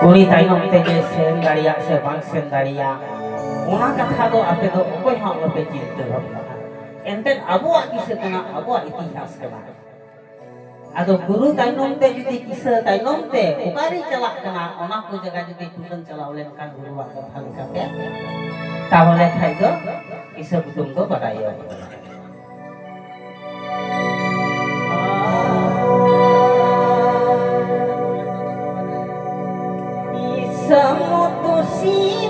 उनी ताइनम ते जे सेन दाड़िया से बांग सेन दाड़िया ओना कथा दो आपे दो ओकोय हां आपे चिंता भावना एंतेन अबुआ किसे कना अबुआ इतिहास कना आदो गुरु ताइनम ते जुदी किसे ताइनम ते ओकारे चला कना ओना को जगह जुदी टुडन चलाव लेन कान गुरुआ कथा लेकाते ताहले खाइ दो किसे बुतुम दो बाडायो Samutusi